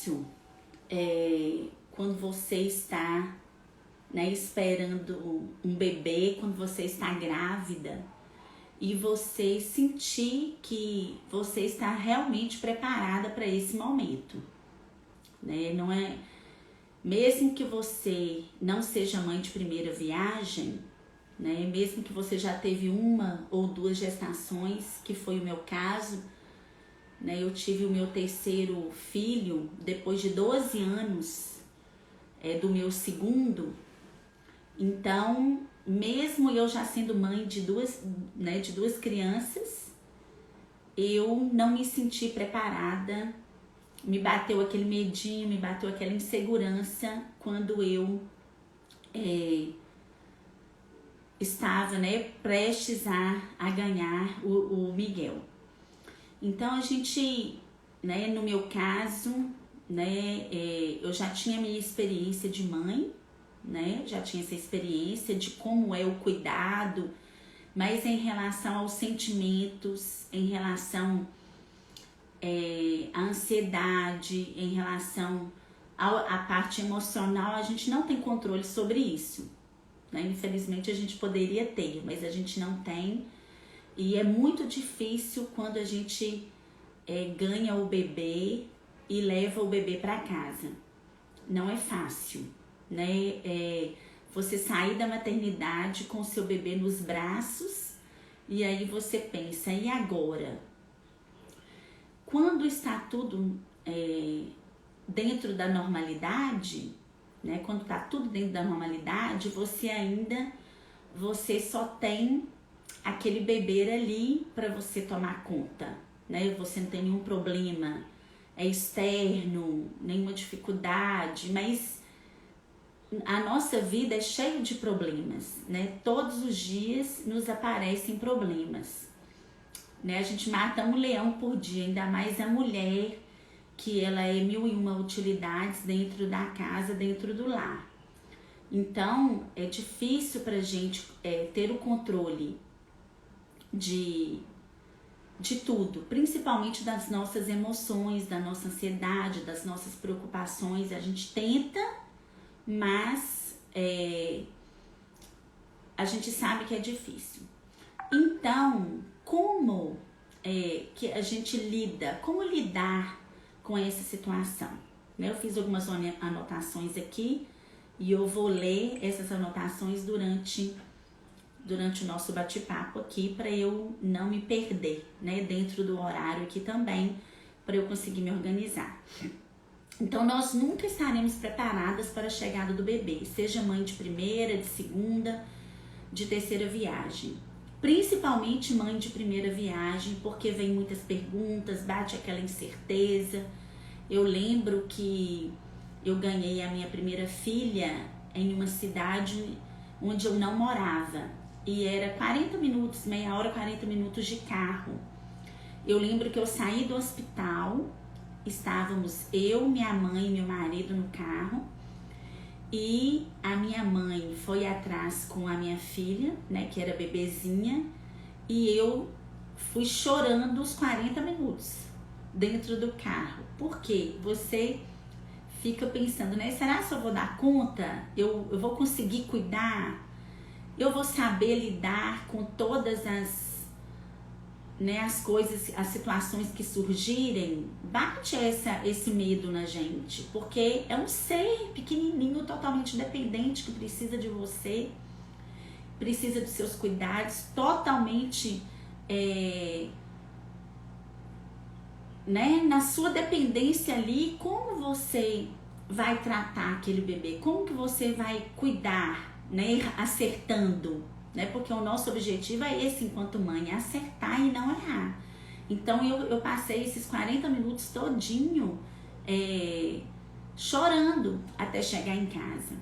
difícil quando você está, né, esperando um bebê, quando você está grávida e você sentir que você está realmente preparada para esse momento, né? Não é, mesmo que você não seja mãe de primeira viagem, né, mesmo que você já teve uma ou duas gestações, que foi o meu caso, né, eu tive o meu terceiro filho depois de 12 anos do meu segundo. Então, mesmo eu já sendo mãe de duas crianças, eu não me senti preparada, me bateu aquele medinho, me bateu aquela insegurança quando eu estava, né, prestes a ganhar o Miguel. Então a gente, né, no meu caso, né, eu já tinha minha experiência de mãe, né, já tinha essa experiência de como é o cuidado, mas em relação aos sentimentos, em relação à ansiedade, em relação à parte emocional, a gente não tem controle sobre isso, né? Infelizmente a gente poderia ter, mas a gente não tem, e é muito difícil quando a gente ganha o bebê e leva o bebê para casa. Não é fácil, né? Você sair da maternidade com o seu bebê nos braços e aí você pensa, e agora? Quando está tudo dentro da normalidade, né? Quando está tudo dentro da normalidade, você só tem aquele bebê ali para você tomar conta, né? Você não tem nenhum problema externo, nenhuma dificuldade, mas a nossa vida é cheia de problemas, né? Todos os dias nos aparecem problemas, né? A gente mata um leão por dia, ainda mais a mulher, que ela é 1001 utilidades dentro da casa, dentro do lar. Então, é difícil pra gente ter o controle de tudo, principalmente das nossas emoções, da nossa ansiedade, das nossas preocupações. A gente tenta, mas a gente sabe que é difícil. Então, como que a gente como lidar com essa situação? Eu fiz algumas anotações aqui e eu vou ler essas anotações durante o nosso bate-papo aqui, para eu não me perder, né, dentro do horário aqui também, para eu conseguir me organizar. Então, nós nunca estaremos preparadas para a chegada do bebê, seja mãe de primeira, de segunda, de terceira viagem. Principalmente mãe de primeira viagem, porque vem muitas perguntas, bate aquela incerteza. Eu lembro que eu ganhei a minha primeira filha em uma cidade onde eu não morava. E era 40 minutos, meia hora, 40 minutos de carro. Eu lembro que eu saí do hospital, estávamos eu, minha mãe e meu marido no carro, e a minha mãe foi atrás com a minha filha, né, que era bebezinha, e eu fui chorando os 40 minutos dentro do carro. Porque você fica pensando, né, será que eu vou dar conta? Eu vou conseguir cuidar? Eu vou saber lidar com todas as coisas, as situações que surgirem? Bate esse medo na gente, porque é um ser pequenininho, totalmente dependente, que precisa de você, precisa dos seus cuidados, totalmente na sua dependência ali. Como você vai tratar aquele bebê? Como que você vai cuidar, né, acertando, né? Porque o nosso objetivo é esse enquanto mãe, é acertar e não errar. Então eu passei esses 40 minutos todinho chorando até chegar em casa.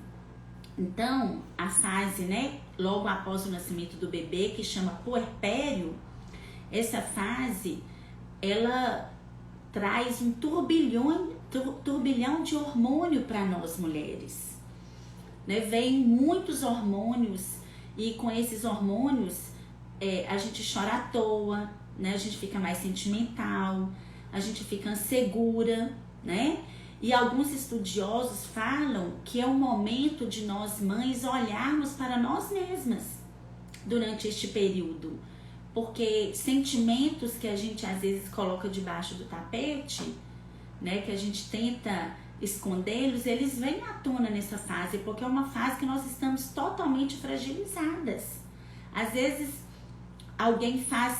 Então a fase, né, logo após o nascimento do bebê, que chama puerpério, essa fase ela traz um turbilhão de hormônio para nós mulheres. Vem muitos hormônios, e com esses hormônios a gente chora à toa, né? A gente fica mais sentimental, a gente fica insegura, né? E alguns estudiosos falam que é o momento de nós mães olharmos para nós mesmas durante este período. Porque sentimentos que a gente às vezes coloca debaixo do tapete, né, que a gente tenta escondê-los, eles vêm à tona nessa fase, porque é uma fase que nós estamos totalmente fragilizadas. Às vezes alguém faz,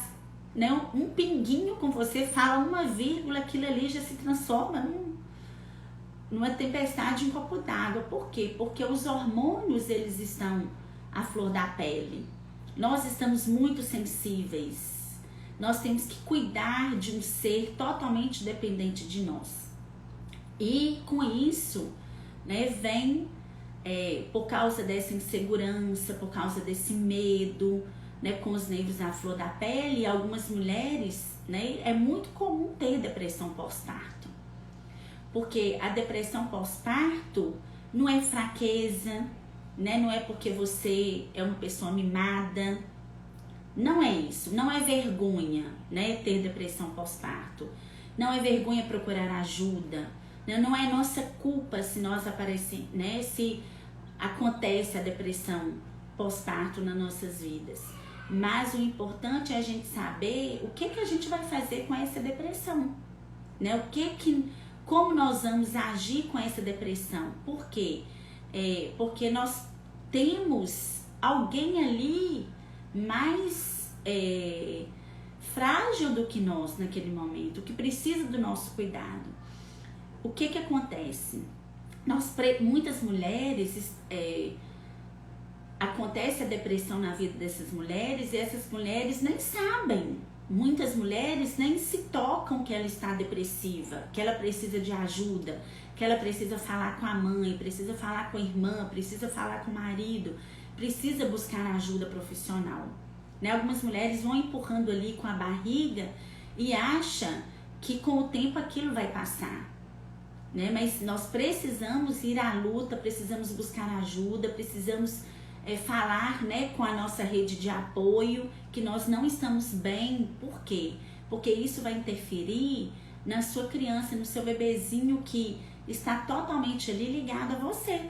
né, um pinguinho com você, fala uma vírgula, aquilo ali já se transforma numa tempestade em copo d'água. Por quê? Porque os hormônios, eles estão à flor da pele. Nós estamos muito sensíveis. Nós temos que cuidar de um ser totalmente dependente de nós. E com isso, né, vem, por causa dessa insegurança, por causa desse medo, né, com os nervos à flor da pele, algumas mulheres, né, é muito comum ter depressão pós-parto. Porque a depressão pós-parto não é fraqueza, né? Não é porque você é uma pessoa mimada. Não é isso. Não é vergonha, né, ter depressão pós-parto. Não é vergonha procurar ajuda. Não é nossa culpa se nós aparecemos, né, se acontece a depressão pós-parto nas nossas vidas. Mas o importante é a gente saber o que a gente vai fazer com essa depressão, né? Como nós vamos agir com essa depressão. Por quê? Porque nós temos alguém ali mais frágil do que nós naquele momento, que precisa do nosso cuidado. O que acontece? Muitas mulheres, acontece a depressão na vida dessas mulheres e essas mulheres nem sabem. Muitas mulheres nem se tocam que ela está depressiva, que ela precisa de ajuda, que ela precisa falar com a mãe, precisa falar com a irmã, precisa falar com o marido, precisa buscar ajuda profissional. Né? Algumas mulheres vão empurrando ali com a barriga e acham que com o tempo aquilo vai passar. Né? Mas nós precisamos ir à luta, precisamos buscar ajuda, precisamos falar, né, com a nossa rede de apoio que nós não estamos bem. Por quê? Porque isso vai interferir na sua criança, no seu bebezinho que está totalmente ali ligado a você.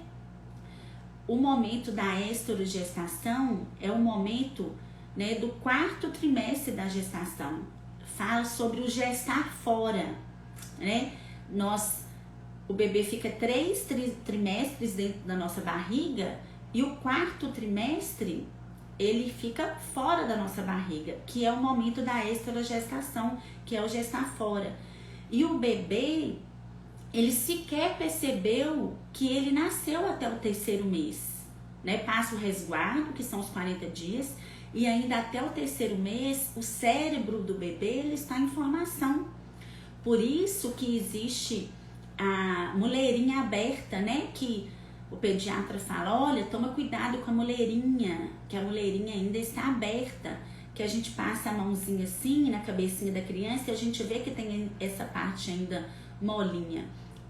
O momento da esterogestação é o momento, né, do 4º trimestre da gestação. Fala sobre o gestar fora, né? O bebê fica 3 trimestres dentro da nossa barriga e o 4º trimestre ele fica fora da nossa barriga, que é o momento da esterogestação, que é o gestar fora. E o bebê, ele sequer percebeu que ele nasceu até o 3º mês, né? Passa o resguardo, que são os 40 dias, e ainda até o 3º mês, o cérebro do bebê ele está em formação. Por isso que existe a moleirinha aberta, né? Que o pediatra fala, olha, toma cuidado com a moleirinha, que a moleirinha ainda está aberta, que a gente passa a mãozinha assim na cabecinha da criança e a gente vê que tem essa parte ainda molinha.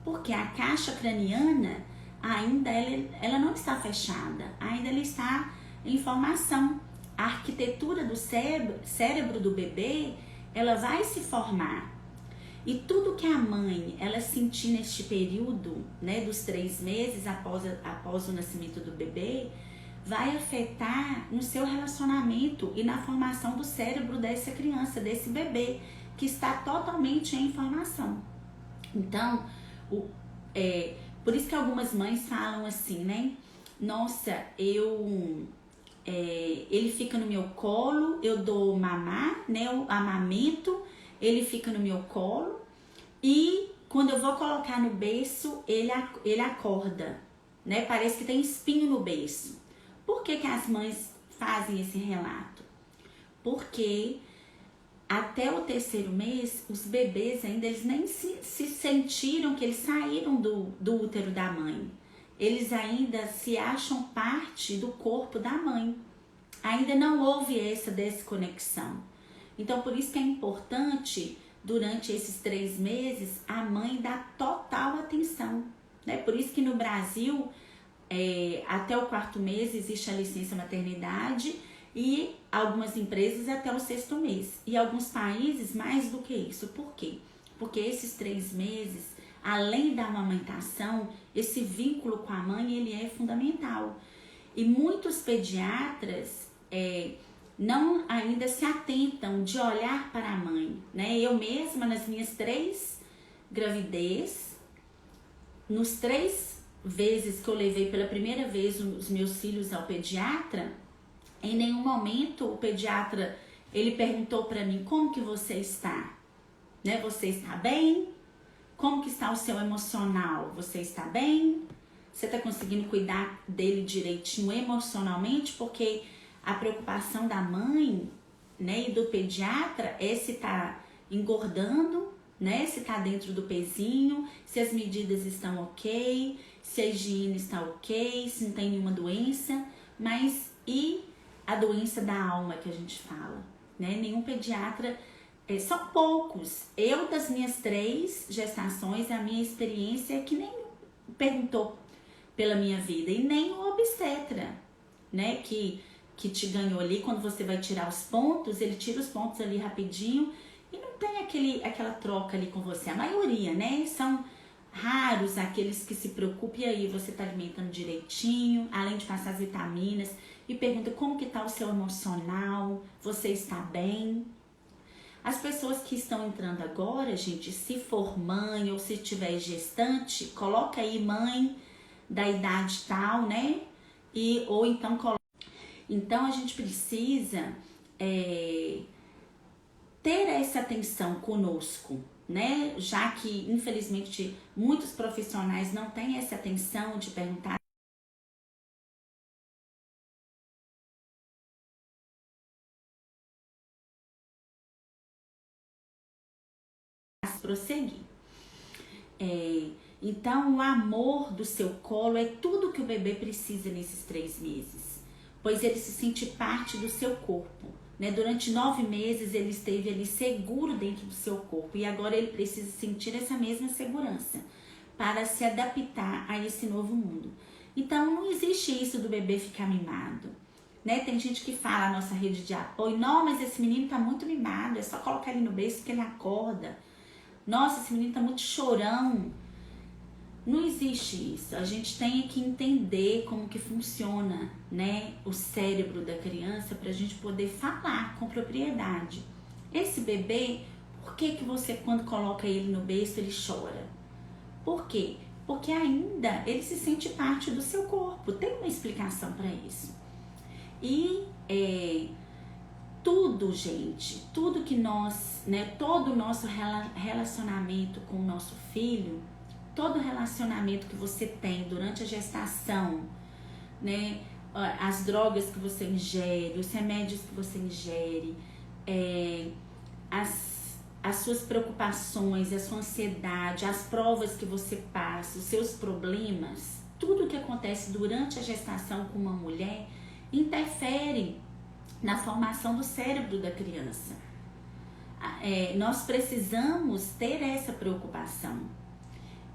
Porque a caixa craniana ainda ela não está fechada, ainda ela está em formação. A arquitetura do cérebro do bebê, ela vai se formar. E tudo que a mãe ela sentir neste período, né, dos 3 meses após o nascimento do bebê, vai afetar no seu relacionamento e na formação do cérebro dessa criança, desse bebê, que está totalmente em formação. Então, por isso que algumas mães falam assim, né? Nossa, ele fica no meu colo, eu dou mamar, né? Eu amamento, ele fica no meu colo e quando eu vou colocar no berço, ele acorda, né? Parece que tem espinho no berço. Por que as mães fazem esse relato? Porque até o 3º mês, os bebês ainda eles nem se sentiram que eles saíram do útero da mãe. Eles ainda se acham parte do corpo da mãe. Ainda não houve essa desconexão. Então, por isso que é importante, durante esses 3 meses, a mãe dar total atenção. Né? Por isso que no Brasil, até o 4º mês existe a licença maternidade e algumas empresas até o 6º mês. E alguns países mais do que isso. Por quê? Porque esses 3 meses além da amamentação, esse vínculo com a mãe, ele é fundamental. E muitos pediatras não ainda se atentam de olhar para a mãe, né? Eu mesma, nas minhas 3 gravidez, nos 3 vezes que eu levei pela primeira vez os meus filhos ao pediatra, em nenhum momento o pediatra, ele perguntou para mim, como que você está? Né? Você está bem? Como que está o seu emocional? Você está bem? Você está conseguindo cuidar dele direitinho emocionalmente? Porque a preocupação da mãe, né, e do pediatra é se está engordando, né, se está dentro do pezinho, se as medidas estão ok, se a higiene está ok, se não tem nenhuma doença, mas e a doença da alma que a gente fala, né? Nenhum pediatra, são poucos. Eu, das minhas 3 gestações, a minha experiência é que nem perguntou pela minha vida, e nem o obstetra, né, que te ganhou ali, quando você vai tirar os pontos, ele tira os pontos ali rapidinho e não tem aquela troca ali com você. A maioria, né, são raros aqueles que se preocupam, e aí você tá alimentando direitinho, além de passar as vitaminas, e pergunta como que tá o seu emocional, você está bem? As pessoas que estão entrando agora, gente, se for mãe ou se tiver gestante, coloca aí mãe da idade tal, né? Ou então coloca. Então a gente precisa ter essa atenção conosco, né? Já que infelizmente muitos profissionais não têm essa atenção de perguntar, prosseguir. Então, o amor do seu colo é tudo que o bebê precisa nesses 3 meses, pois ele se sente parte do seu corpo, né? Durante 9 meses ele esteve ali seguro dentro do seu corpo, e agora ele precisa sentir essa mesma segurança para se adaptar a esse novo mundo. Então, não existe isso do bebê ficar mimado, né? Tem gente que fala, a nossa rede de apoio, não, mas esse menino tá muito mimado, é só colocar ele no berço que ele acorda. Nossa, esse menino tá muito chorão. Não existe isso. A gente tem que entender como que funciona, né, o cérebro da criança, pra gente poder falar com propriedade. Esse bebê, por que que você, quando coloca ele no berço, ele chora? Por quê? Porque ainda ele se sente parte do seu corpo. Tem uma explicação para isso. E tudo, gente, tudo que nós, né, todo o nosso relacionamento com o nosso filho, todo relacionamento que você tem durante a gestação, né, as drogas que você ingere, os remédios que você ingere, as suas preocupações, a sua ansiedade, as provas que você passa, os seus problemas, tudo que acontece durante a gestação com uma mulher interfere na formação do cérebro da criança. Nós precisamos ter essa preocupação.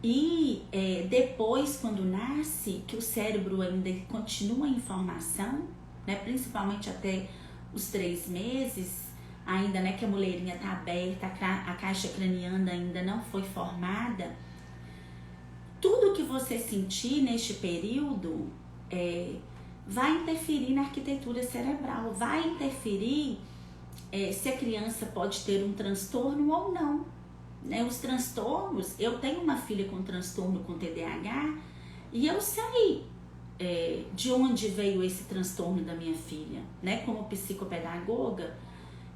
E depois, quando nasce, que o cérebro ainda continua em formação, né, principalmente até os 3 meses, ainda, né, que a mulherinha está aberta, a caixa craniana ainda não foi formada, tudo que você sentir neste período vai interferir na arquitetura cerebral, vai interferir se a criança pode ter um transtorno ou não. Né? Os transtornos, eu tenho uma filha com transtorno com TDAH e eu sei de onde veio esse transtorno da minha filha, né? Como psicopedagoga,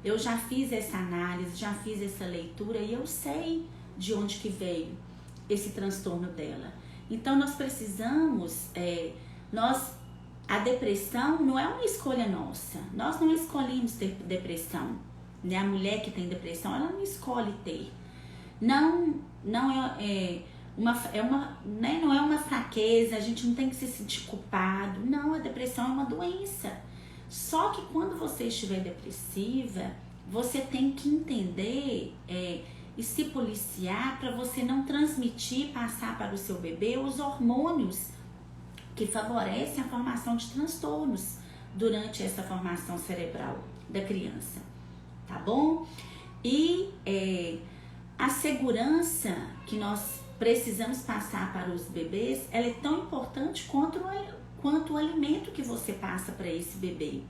eu já fiz essa análise, já fiz essa leitura e eu sei de onde que veio esse transtorno dela. Então nós precisamos, a depressão não é uma escolha nossa, nós não escolhemos ter depressão, né? A mulher que tem depressão, ela não escolhe ter. Não é uma fraqueza, a gente não tem que se sentir culpado. Não, a depressão é uma doença. Só que quando você estiver depressiva, você tem que entender e se policiar para você não transmitir, passar para o seu bebê os hormônios que favorecem a formação de transtornos durante essa formação cerebral da criança, tá bom? E a segurança que nós precisamos passar para os bebês, ela é tão importante quanto o alimento que você passa para esse bebê.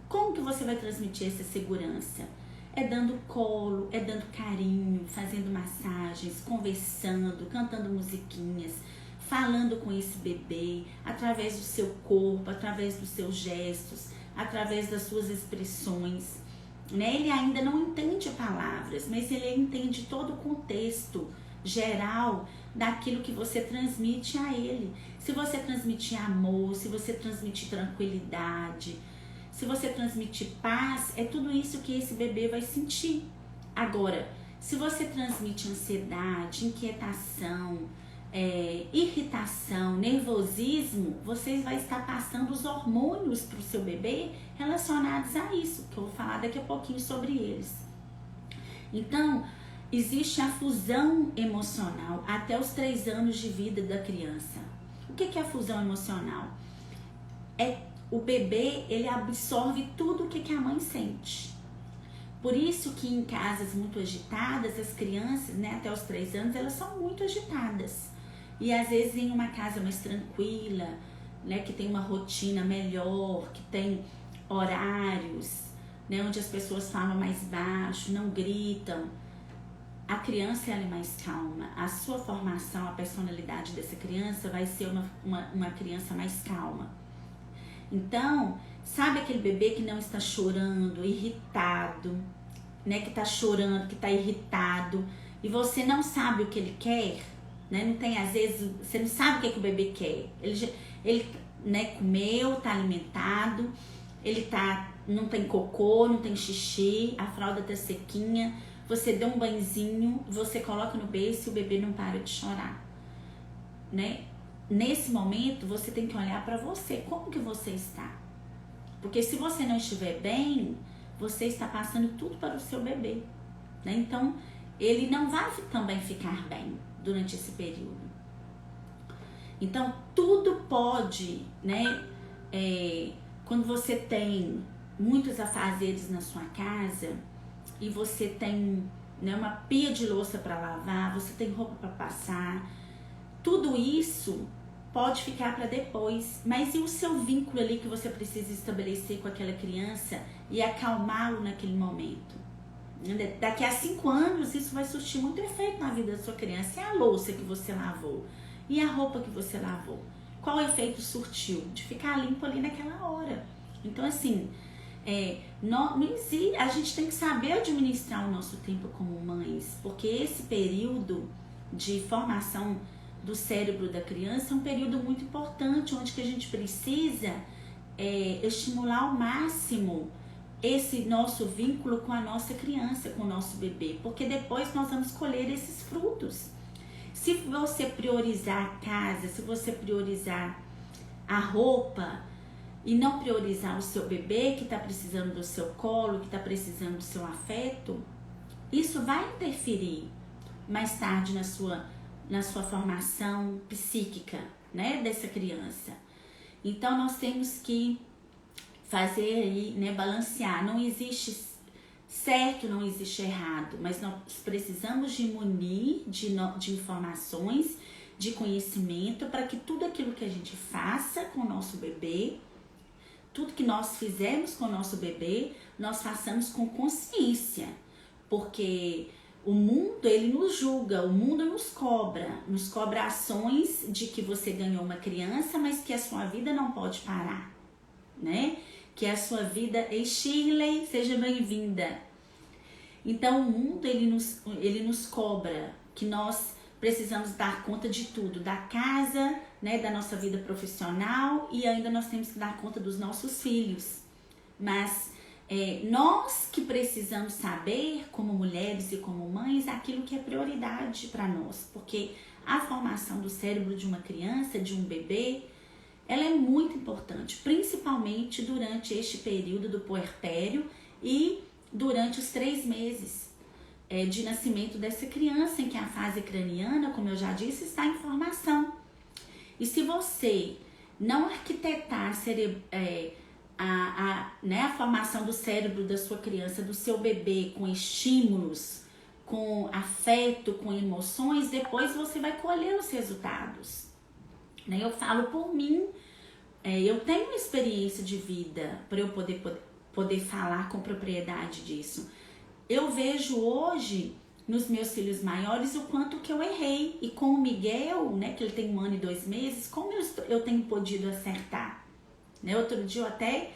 Como que você vai transmitir essa segurança? É dando colo, é dando carinho, fazendo massagens, conversando, cantando musiquinhas, falando com esse bebê, através do seu corpo, através dos seus gestos, através das suas expressões. Né? Ele ainda não entende palavras, mas ele entende todo o contexto geral daquilo que você transmite a ele. Se você transmitir amor, se você transmitir tranquilidade, se você transmitir paz, é tudo isso que esse bebê vai sentir. Agora, se você transmite ansiedade, inquietação, irritação, nervosismo, você vai estar passando os hormônios para o seu bebê relacionados a isso, que eu vou falar daqui a pouquinho sobre eles. Então, existe a fusão emocional até os 3 anos de vida da criança. O que é a fusão emocional? O bebê, ele absorve tudo o que a mãe sente. Por isso que em casas muito agitadas, as crianças, né, até os 3 anos, elas são muito agitadas. E às vezes em uma casa mais tranquila, né, que tem uma rotina melhor, que tem horários, né, onde as pessoas falam mais baixo, não gritam, a criança ela é mais calma. A sua formação, a personalidade dessa criança vai ser uma criança mais calma. Então, sabe aquele bebê que não está chorando, irritado, né, que está chorando, que está irritado, e você não sabe o que ele quer? Né? Não tem, às vezes, você não sabe o que o bebê quer. Ele né, comeu, tá alimentado, não tem cocô, não tem xixi, a fralda tá sequinha, você deu um banhozinho, você coloca no berço e o bebê não para de chorar. Né? Nesse momento, você tem que olhar para você, como que você está. Porque se você não estiver bem, você está passando tudo para o seu bebê. Né? Então, ele não vai também ficar bem durante esse período. Então, tudo pode, né? Quando você tem muitos afazeres na sua casa e você tem, né, uma pia de louça para lavar, você tem roupa para passar, tudo isso pode ficar para depois. Mas e o seu vínculo ali que você precisa estabelecer com aquela criança e acalmá-lo naquele momento? Daqui a 5 anos isso vai surtir muito efeito na vida da sua criança. E a louça que você lavou? E a roupa que você lavou? Qual efeito surtiu? De ficar limpo ali naquela hora. Então assim, a gente tem que saber administrar o nosso tempo como mães, porque esse período de formação do cérebro da criança é um período muito importante, onde que a gente precisa estimular ao máximo esse nosso vínculo com a nossa criança, com o nosso bebê, porque depois nós vamos colher esses frutos. Se você priorizar a casa, se você priorizar a roupa e não priorizar o seu bebê que está precisando do seu colo, que está precisando do seu afeto, isso vai interferir mais tarde na sua formação psíquica, né, dessa criança. Então nós temos que fazer aí, né, balancear. Não existe certo, não existe errado, mas nós precisamos de munir de informações, de conhecimento, para que tudo aquilo que a gente faça com o nosso bebê, tudo que nós fizermos com o nosso bebê, nós façamos com consciência, porque o mundo, ele nos julga, o mundo nos cobra ações de que você ganhou uma criança, mas que a sua vida não pode parar, né? Que a sua vida é Shirley, seja bem-vinda. Então o mundo, ele nos cobra que nós precisamos dar conta de tudo, da casa, né, da nossa vida profissional, e ainda nós temos que dar conta dos nossos filhos. Mas nós que precisamos saber, como mulheres e como mães, aquilo que é prioridade para nós, porque a formação do cérebro de uma criança, de um bebê, ela é muito importante, principalmente durante este período do puerpério e durante os 3 meses de nascimento dessa criança, em que a fase craniana, como eu já disse, está em formação. E se você não arquitetar a formação do cérebro da sua criança, do seu bebê, com estímulos, com afeto, com emoções, depois você vai colher os resultados. Né? Eu falo por mim, eu tenho uma experiência de vida para eu poder falar com propriedade disso. Eu vejo hoje nos meus filhos maiores o quanto que eu errei. E com o Miguel, né, que ele tem 1 ano e 2 meses, como eu tenho podido acertar. Né? Outro dia eu até,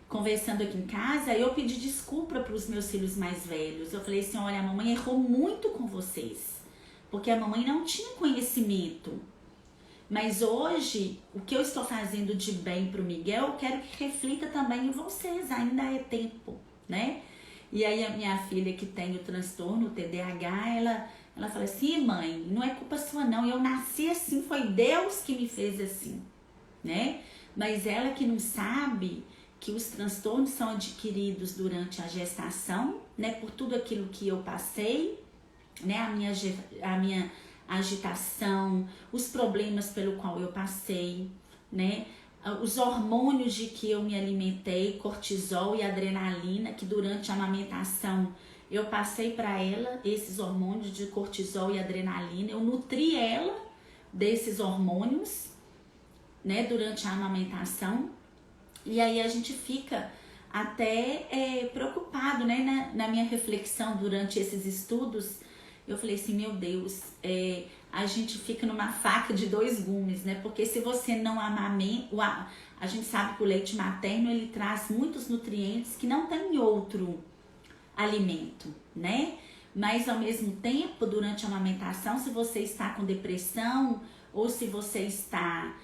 conversando aqui em casa, eu pedi desculpa para os meus filhos mais velhos. Eu falei assim, olha, a mamãe errou muito com vocês. Porque a mamãe não tinha conhecimento. Mas hoje, o que eu estou fazendo de bem para o Miguel, eu quero que reflita também em vocês. Ainda é tempo, né? E aí a minha filha que tem o transtorno, o TDAH, ela fala assim, mãe, não é culpa sua não, eu nasci assim, foi Deus que me fez assim, né? Mas ela que não sabe que os transtornos são adquiridos durante a gestação, né? Por tudo aquilo que eu passei, né? A minha agitação, os problemas pelo qual eu passei, né? Os hormônios de que eu me alimentei, cortisol e adrenalina, que durante a amamentação eu passei para ela esses hormônios de cortisol e adrenalina, eu nutri ela desses hormônios, né, durante a amamentação. E aí a gente fica até preocupado, né, na minha reflexão durante esses estudos. Eu falei assim, meu Deus, a gente fica numa faca de 2 gumes, né? Porque se você não amamenta, a gente sabe que o leite materno, ele traz muitos nutrientes que não tem em outro alimento, né? Mas ao mesmo tempo, durante a amamentação, se você está com depressão ou se você está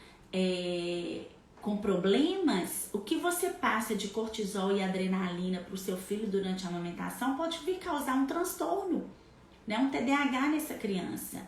com problemas, o que você passa de cortisol e adrenalina para o seu filho durante a amamentação pode vir causar um transtorno, né? Um TDAH nessa criança.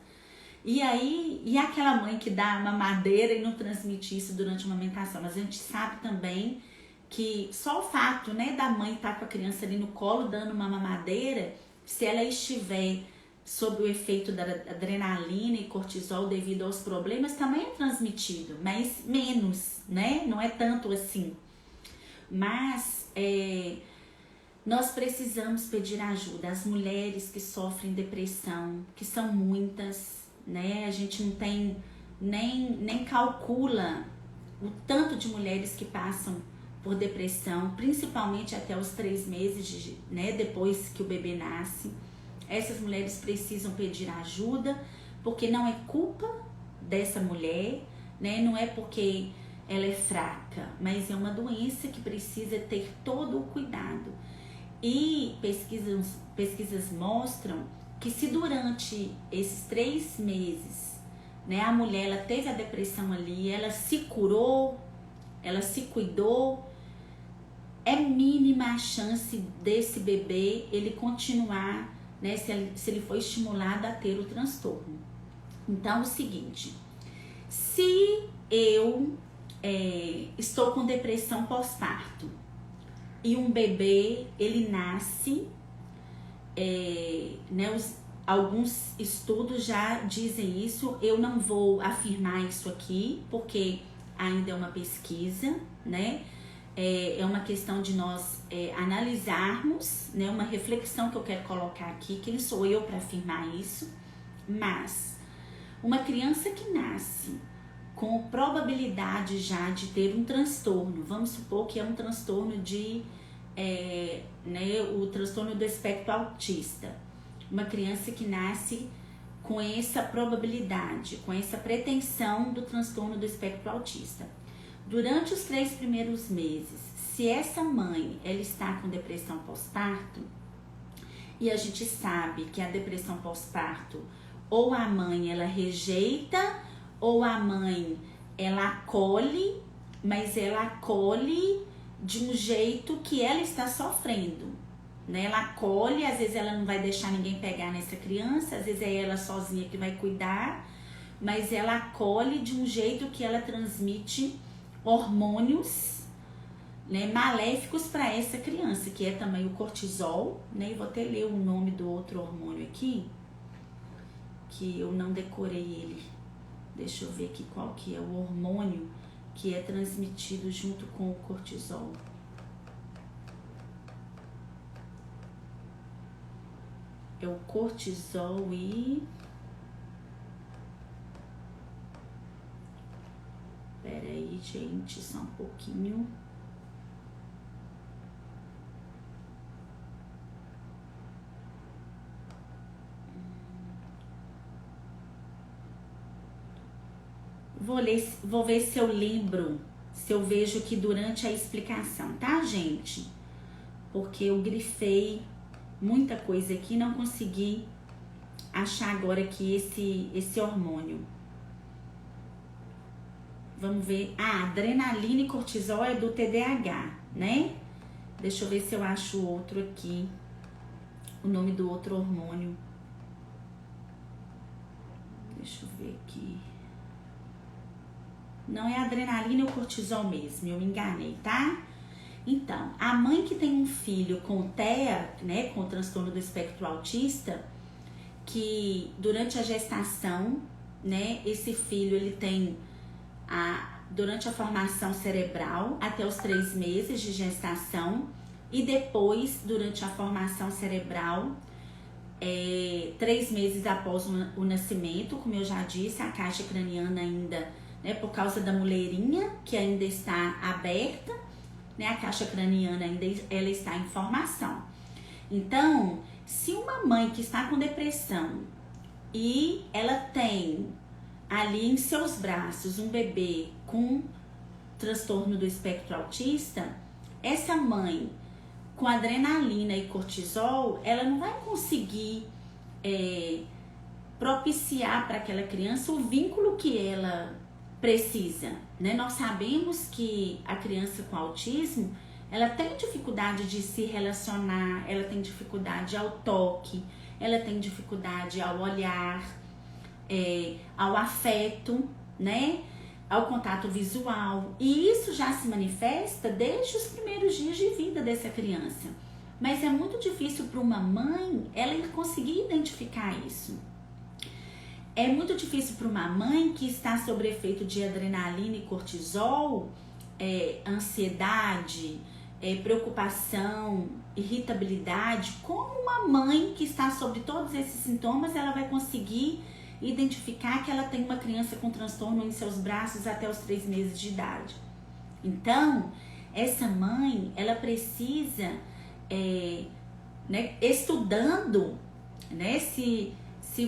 E aí, e aquela mãe que dá uma mamadeira e não transmite isso durante a amamentação? Mas a gente sabe também que só o fato, né, da mãe estar com a criança ali no colo dando uma mamadeira, se ela estiver sob o efeito da adrenalina e cortisol devido aos problemas, também é transmitido, mas menos, né? Não é tanto assim. Mas nós precisamos pedir ajuda. As mulheres que sofrem depressão, que são muitas, né? A gente não tem, nem calcula o tanto de mulheres que passam por depressão, principalmente até os 3 meses, né, depois que o bebê nasce. Essas mulheres precisam pedir ajuda, porque não é culpa dessa mulher, né? Não é porque ela é fraca, mas é uma doença que precisa ter todo o cuidado. E pesquisas mostram que se durante esses 3 meses, né, a mulher ela teve a depressão ali, ela se curou, ela se cuidou, é mínima a chance desse bebê ele continuar, né, se ele foi estimulado a ter o transtorno. Então é o seguinte, se eu estou com depressão pós-parto e um bebê ele nasce, né, alguns estudos já dizem isso, eu não vou afirmar isso aqui porque ainda é uma pesquisa, né? É uma questão de nós analisarmos, né, uma reflexão que eu quero colocar aqui, quem sou eu para afirmar isso, mas uma criança que nasce com probabilidade já de ter um transtorno, vamos supor que é um transtorno né, o transtorno do espectro autista, uma criança que nasce com essa probabilidade, com essa pretensão do transtorno do espectro autista. Durante os 3 primeiros meses, se essa mãe ela está com depressão pós-parto, e a gente sabe que a depressão pós-parto, ou a mãe ela rejeita, ou a mãe ela acolhe, mas ela acolhe de um jeito que ela está sofrendo, né? Ela acolhe, às vezes ela não vai deixar ninguém pegar nessa criança, às vezes é ela sozinha que vai cuidar, mas ela acolhe de um jeito que ela transmite hormônios, né, maléficos para essa criança, que é também o cortisol, né? Eu vou até ler o nome do outro hormônio aqui, que eu não decorei ele. Deixa eu ver aqui qual que é o hormônio que é transmitido junto com o cortisol. É o cortisol e... Pera aí, gente, só um pouquinho. Vou ver se eu lembro, se eu vejo aqui durante a explicação, tá, gente? Porque eu grifei muita coisa aqui e não consegui achar agora aqui esse hormônio. Vamos ver. Ah, adrenalina e cortisol é do TDAH, né? Deixa eu ver se eu acho outro aqui. O nome do outro hormônio. Deixa eu ver aqui. Não é adrenalina e o cortisol mesmo, eu me enganei, tá? Então, a mãe que tem um filho com TEA, né, com transtorno do espectro autista, que durante a gestação, né, esse filho ele tem durante a formação cerebral até os 3 meses de gestação e depois durante a formação cerebral 3 meses após o nascimento, como eu já disse, a caixa craniana ainda, né, por causa da muleirinha que ainda está aberta, né, a caixa craniana ainda ela está em formação. Então, se uma mãe que está com depressão e ela tem ali em seus braços um bebê com transtorno do espectro autista, essa mãe com adrenalina e cortisol, ela não vai conseguir propiciar para aquela criança o vínculo que ela precisa, né? Nós sabemos que a criança com autismo, ela tem dificuldade de se relacionar, ela tem dificuldade ao toque, ela tem dificuldade ao olhar, ao afeto, né? Ao contato visual. E isso já se manifesta desde os primeiros dias de vida dessa criança. Mas é muito difícil para uma mãe ela conseguir identificar isso. É muito difícil para uma mãe que está sob efeito de adrenalina e cortisol, ansiedade, preocupação, irritabilidade. Como uma mãe que está sob todos esses sintomas, ela vai conseguir identificar que ela tem uma criança com transtorno em seus braços até os 3 meses de idade? Então, essa mãe, ela precisa, né, estudando, né, se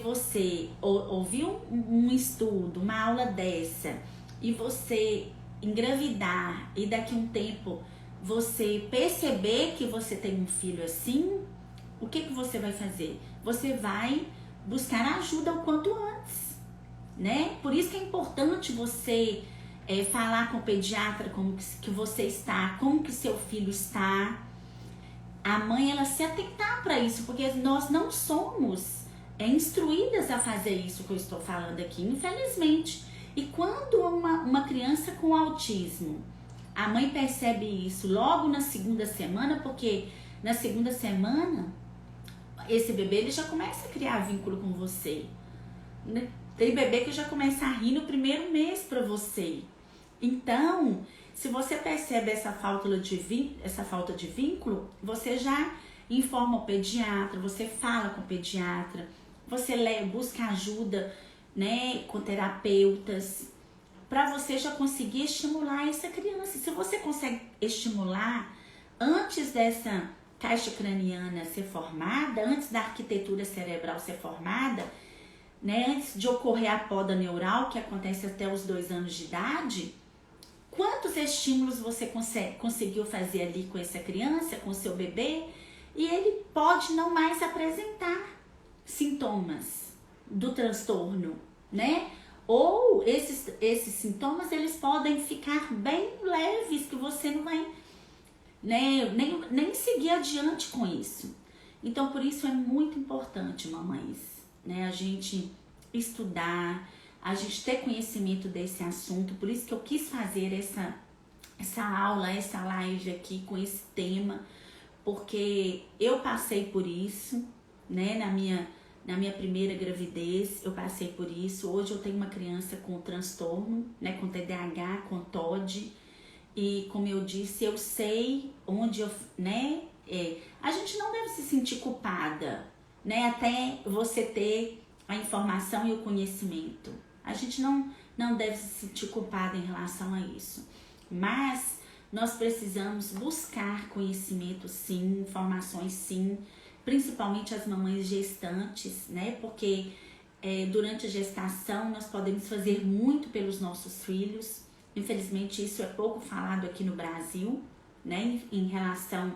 você ouviu um estudo, uma aula dessa, e você engravidar e daqui a um tempo você perceber que você tem um filho assim, o que você vai fazer? Você vai buscar ajuda o quanto antes, né? Por isso que é importante você falar com o pediatra como que você está, como que seu filho está. A mãe, ela se atentar para isso, porque nós não somos instruídas a fazer isso que eu estou falando aqui, infelizmente. E quando uma criança com autismo, a mãe percebe isso logo na segunda semana, porque na segunda semana esse bebê ele já começa a criar vínculo com você, né? Tem bebê que já começa a rir no primeiro mês para você. Então, se você percebe essa falta de vínculo, você já informa o pediatra, você fala com o pediatra, você busca ajuda, né, com terapeutas, para você já conseguir estimular essa criança. Se você consegue estimular antes dessa caixa craniana ser formada, antes da arquitetura cerebral ser formada, né, antes de ocorrer a poda neural, que acontece até os 2 anos de idade, quantos estímulos você conseguiu fazer ali com essa criança, com o seu bebê, e ele pode não mais apresentar sintomas do transtorno, né? Ou esses sintomas, eles podem ficar bem leves, que você não vai, né, nem seguir adiante com isso. Então, por isso é muito importante, mamães, né, a gente estudar, a gente ter conhecimento desse assunto. Por isso que eu quis fazer essa aula, essa live aqui com esse tema, porque eu passei por isso, né, na minha primeira gravidez, eu passei por isso. Hoje eu tenho uma criança com transtorno, né, com TDAH, com TOD, e como eu disse, eu sei onde eu, né, a gente não deve se sentir culpada, né? Até você ter a informação e o conhecimento. A gente não deve se sentir culpada em relação a isso. Mas nós precisamos buscar conhecimento sim, informações sim, principalmente as mamães gestantes, né? Porque durante a gestação nós podemos fazer muito pelos nossos filhos. Infelizmente isso é pouco falado aqui no Brasil, né? Em relação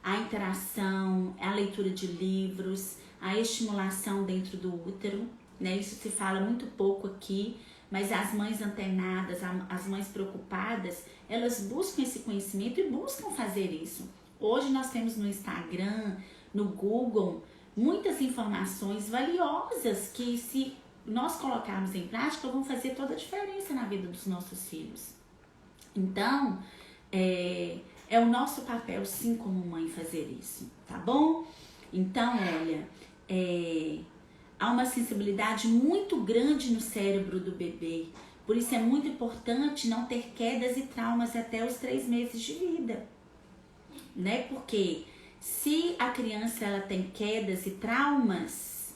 à interação, à leitura de livros, à estimulação dentro do útero, né? Isso se fala muito pouco aqui, mas as mães antenadas, as mães preocupadas, elas buscam esse conhecimento e buscam fazer isso. Hoje nós temos no Instagram, no Google, muitas informações valiosas que, se nós colocarmos em prática, vão fazer toda a diferença na vida dos nossos filhos. Então, é o nosso papel, sim, como mãe, fazer isso, tá bom? Então, olha, há uma sensibilidade muito grande no cérebro do bebê. Por isso é muito importante não ter quedas e traumas até os 3 meses de vida, né? Porque se a criança ela tem quedas e traumas,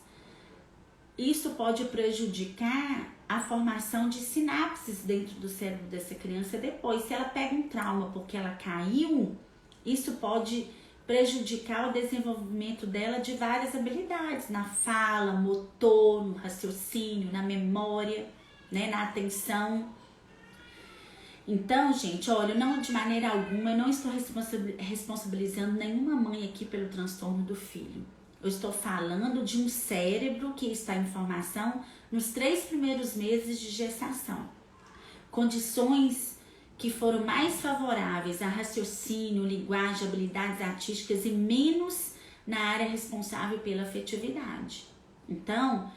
isso pode prejudicar a formação de sinapses dentro do cérebro dessa criança depois. Se ela pega um trauma porque ela caiu, isso pode prejudicar o desenvolvimento dela de várias habilidades, na fala, motor, no raciocínio, na memória, né, na atenção. Então, gente, olha, não, de maneira alguma, eu não estou responsabilizando nenhuma mãe aqui pelo transtorno do filho. Eu estou falando de um cérebro que está em formação nos 3 primeiros meses de gestação. Condições que foram mais favoráveis a raciocínio, linguagem, habilidades artísticas e menos na área responsável pela afetividade. Então,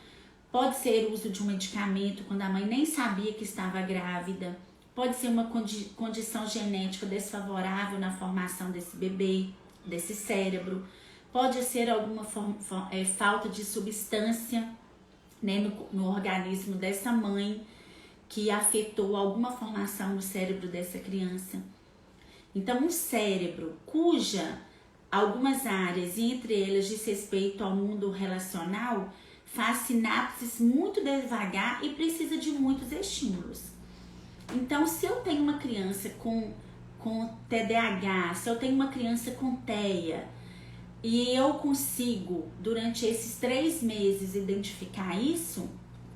pode ser o uso de um medicamento quando a mãe nem sabia que estava grávida, pode ser uma condição genética desfavorável na formação desse bebê, desse cérebro, pode ser alguma falta de substância, né, no organismo dessa mãe, que afetou alguma formação no cérebro dessa criança. Então, um cérebro cuja algumas áreas, e entre elas diz respeito ao mundo relacional, faz sinapses muito devagar e precisa de muitos estímulos. Então, se eu tenho uma criança com TDAH, se eu tenho uma criança com TEA, e eu consigo, durante esses 3 meses, identificar isso,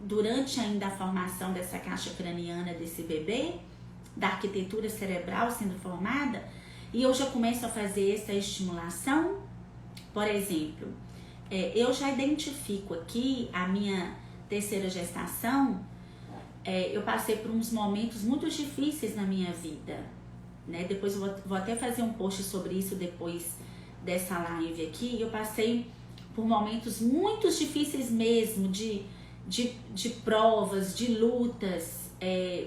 durante ainda a formação dessa caixa craniana desse bebê, da arquitetura cerebral sendo formada, e eu já começo a fazer essa estimulação, por exemplo, eu já identifico aqui a minha 3ª gestação, eu passei por uns momentos muito difíceis na minha vida, né? Depois eu vou até fazer um post sobre isso depois dessa live aqui. Eu passei por momentos muito difíceis mesmo, de provas, de lutas,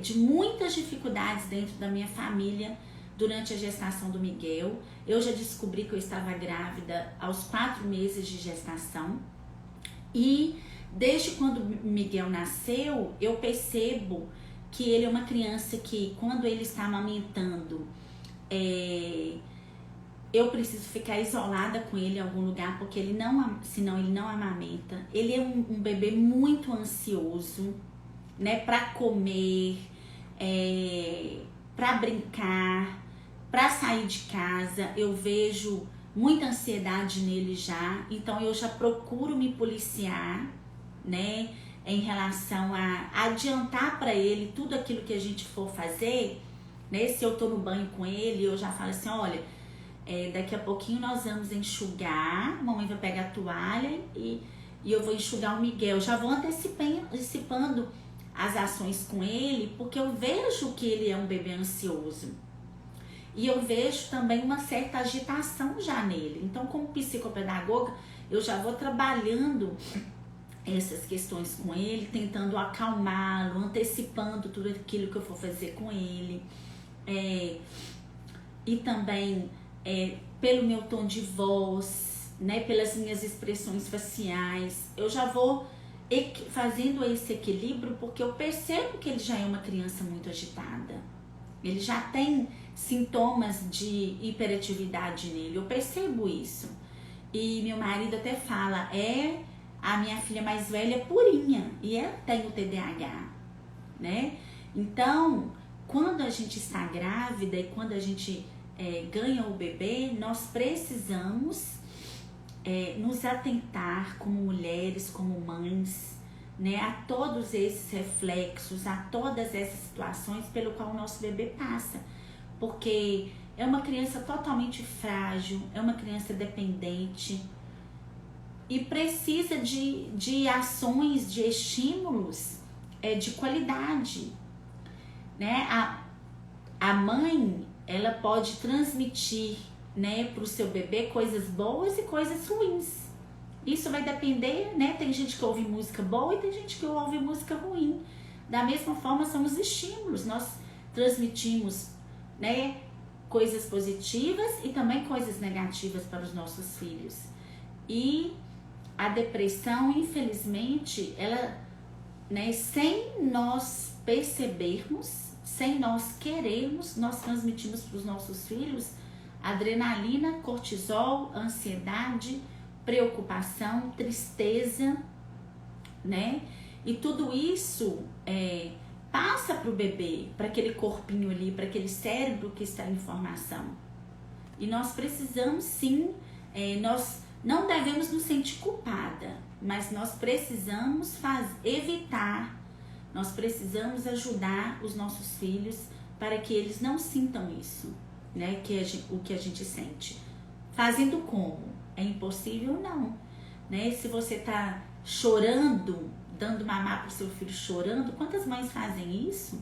de muitas dificuldades dentro da minha família durante a gestação do Miguel. Eu já descobri que eu estava grávida aos 4 meses de gestação, e desde quando o Miguel nasceu, eu percebo que ele é uma criança que, quando ele está amamentando, eu preciso ficar isolada com ele em algum lugar, porque senão ele não amamenta. Ele é um bebê muito ansioso, né, para comer, para brincar, para sair de casa. Eu vejo muita ansiedade nele já, então eu já procuro me policiar, né, em relação a adiantar para ele tudo aquilo que a gente for fazer, né? Se eu tô no banho com ele, eu já falo assim, olha, daqui a pouquinho nós vamos enxugar, a mamãe vai pegar a toalha e eu vou enxugar o Miguel. Já vou antecipando as ações com ele, porque eu vejo que ele é um bebê ansioso. E eu vejo também uma certa agitação já nele. Então, como psicopedagoga, eu já vou trabalhando essas questões com ele, tentando acalmá-lo, antecipando tudo aquilo que eu for fazer com ele. E também pelo meu tom de voz, né, pelas minhas expressões faciais, eu já vou fazendo esse equilíbrio, porque eu percebo que ele já é uma criança muito agitada. Ele já tem sintomas de hiperatividade nele, eu percebo isso. E meu marido até fala, a minha filha mais velha é purinha e ela tem o TDAH, né? Então, quando a gente está grávida e quando a gente ganha o bebê, nós precisamos nos atentar como mulheres, como mães, né, a todos esses reflexos, a todas essas situações pelo qual o nosso bebê passa, porque é uma criança totalmente frágil, é uma criança dependente e precisa de ações, de estímulos de qualidade, né? A mãe, ela pode transmitir, né, para o seu bebê coisas boas e coisas ruins. Isso vai depender, né? Tem gente que ouve música boa e tem gente que ouve música ruim. Da mesma forma, são os estímulos. Nós transmitimos, né, coisas positivas e também coisas negativas para os nossos filhos. E a depressão, infelizmente, ela, né, sem nós percebermos, sem nós querermos, nós transmitimos para os nossos filhos adrenalina, cortisol, ansiedade, preocupação, tristeza, né? E tudo isso passa para o bebê, para aquele corpinho ali, para aquele cérebro que está em formação. E nós precisamos sim, nós não devemos nos sentir culpada, mas nós precisamos evitar, nós precisamos ajudar os nossos filhos para que eles não sintam isso, né? O que a gente sente. Fazendo como? É impossível? Não. Né? Se você tá chorando, dando mamar pro seu filho chorando, quantas mães fazem isso?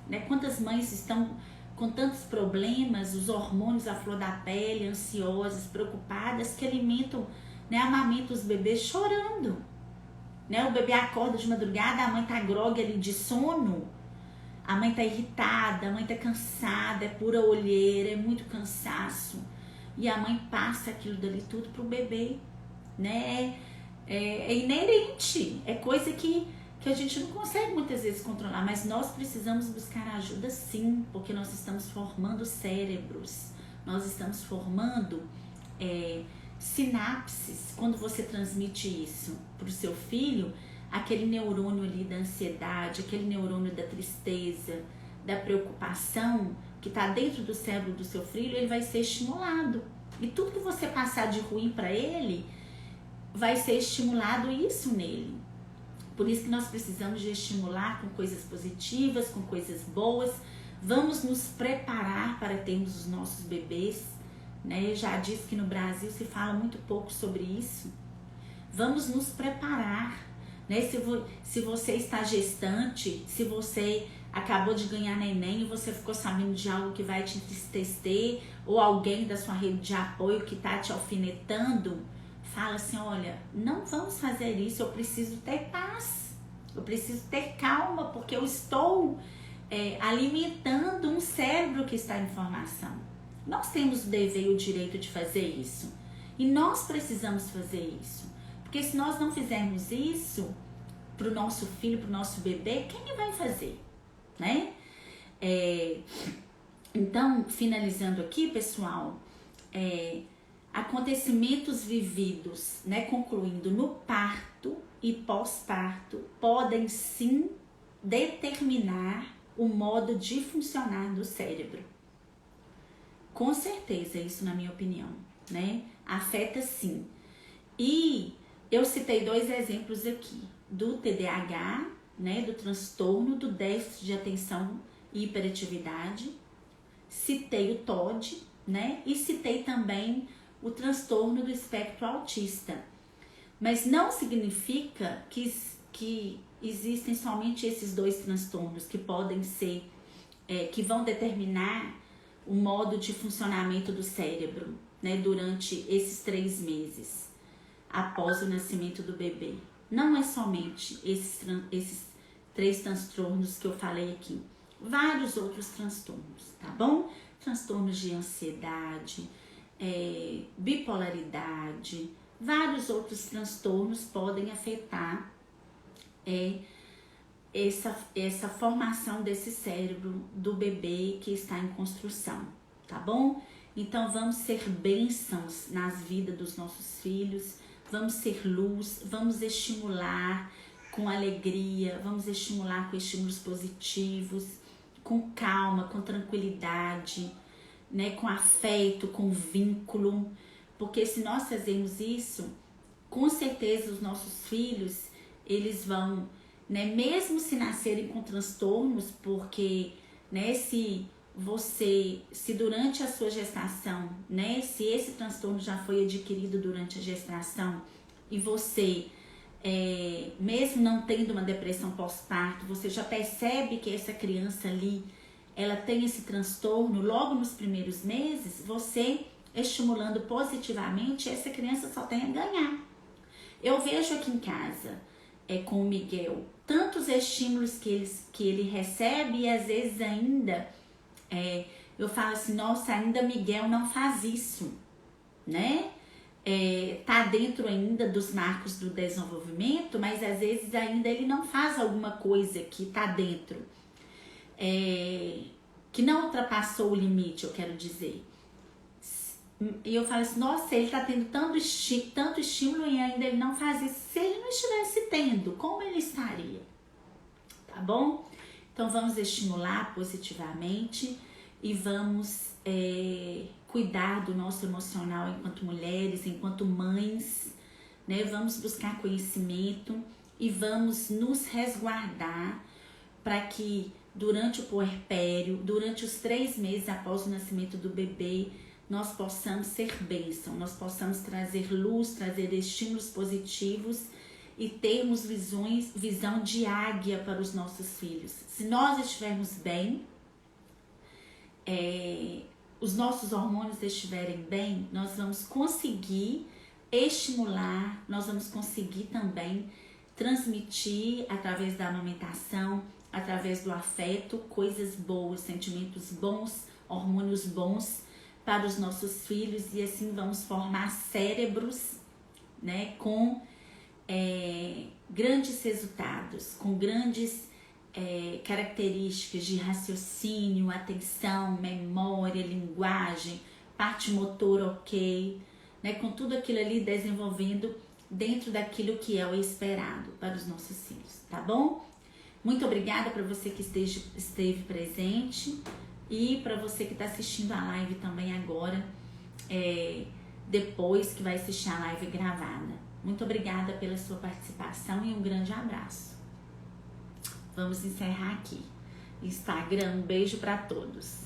Né? Quantas mães estão com tantos problemas, os hormônios à flor da pele, ansiosas, preocupadas, que alimentam, né, amamentam os bebês chorando. Né? O bebê acorda de madrugada, a mãe tá grogue ali de sono, a mãe tá irritada, a mãe tá cansada, é pura olheira, é muito cansaço. E a mãe passa aquilo dali tudo pro bebê, né? É inerente, é coisa que a gente não consegue muitas vezes controlar, mas nós precisamos buscar ajuda sim, porque nós estamos formando cérebros, nós estamos formando sinapses. Quando você transmite isso pro seu filho, aquele neurônio ali da ansiedade, aquele neurônio da tristeza, da preocupação, que está dentro do cérebro do seu filho, ele vai ser estimulado. E tudo que você passar de ruim para ele, vai ser estimulado isso nele. Por isso que nós precisamos de estimular com coisas positivas, com coisas boas. Vamos nos preparar para termos os nossos bebês. Né? Eu já disse que no Brasil se fala muito pouco sobre isso. Vamos nos preparar. Né? Se você está gestante, se você acabou de ganhar neném e você ficou sabendo de algo que vai te entristecer, ou alguém da sua rede de apoio que está te alfinetando, fala assim, olha, não vamos fazer isso, eu preciso ter paz, eu preciso ter calma, porque eu estou alimentando um cérebro que está em formação. Nós temos o dever e o direito de fazer isso, e nós precisamos fazer isso, porque se nós não fizermos isso para o nosso filho, para o nosso bebê, quem vai fazer? Né? Então, finalizando aqui, pessoal, acontecimentos vividos, né, concluindo no parto e pós-parto, podem sim determinar o modo de funcionar do cérebro. Com certeza, isso na minha opinião, né? Afeta sim. E eu citei 2 exemplos aqui, do TDAH, né, do transtorno do déficit de atenção e hiperatividade, citei o TOD, né, e citei também o transtorno do espectro autista. Mas não significa que existem somente esses 2 transtornos que podem ser, que vão determinar o modo de funcionamento do cérebro, né, durante esses 3 meses após o nascimento do bebê. Não é somente esses 3 transtornos que eu falei aqui. Vários outros transtornos, tá bom? Transtornos de ansiedade, bipolaridade, vários outros transtornos podem afetar essa formação desse cérebro do bebê que está em construção, tá bom? Então vamos ser bênçãos nas vidas dos nossos filhos, vamos ser luz, vamos estimular com alegria, vamos estimular com estímulos positivos, com calma, com tranquilidade, né, com afeto, com vínculo, porque se nós fazermos isso, com certeza os nossos filhos, eles vão, né, mesmo se nascerem com transtornos, porque, né, se durante a sua gestação, né, se esse transtorno já foi adquirido durante a gestação e você, mesmo não tendo uma depressão pós-parto, você já percebe que essa criança ali, ela tem esse transtorno logo nos primeiros meses, você estimulando positivamente, essa criança só tem a ganhar. Eu vejo aqui em casa, com o Miguel, tantos estímulos que ele recebe e às vezes ainda, eu falo assim, nossa, ainda Miguel não faz isso, né? Tá dentro ainda dos marcos do desenvolvimento, mas às vezes ainda ele não faz alguma coisa que tá dentro, que não ultrapassou o limite, eu quero dizer. E eu falo assim, nossa, ele tá tendo tanto estímulo e ainda ele não faz isso. Se ele não estivesse tendo, como ele estaria? Tá bom? Então vamos estimular positivamente e vamos cuidar do nosso emocional enquanto mulheres, enquanto mães, né? Vamos buscar conhecimento e vamos nos resguardar para que durante o puerpério, durante os 3 meses após o nascimento do bebê, nós possamos ser bênção, nós possamos trazer luz, trazer estímulos positivos e termos visão de águia para os nossos filhos. Se nós estivermos bem, os nossos hormônios estiverem bem, nós vamos conseguir estimular, nós vamos conseguir também transmitir através da amamentação, através do afeto, coisas boas, sentimentos bons, hormônios bons para os nossos filhos e assim vamos formar cérebros, né, com grandes resultados, com grandes características de raciocínio, atenção, memória, linguagem, parte motora ok, né, com tudo aquilo ali desenvolvendo dentro daquilo que é o esperado para os nossos filhos, tá bom? Muito obrigada para você que esteve presente e para você que está assistindo a live também agora, depois que vai assistir a live gravada. Muito obrigada pela sua participação e um grande abraço. Vamos encerrar aqui. Instagram, um beijo para todos.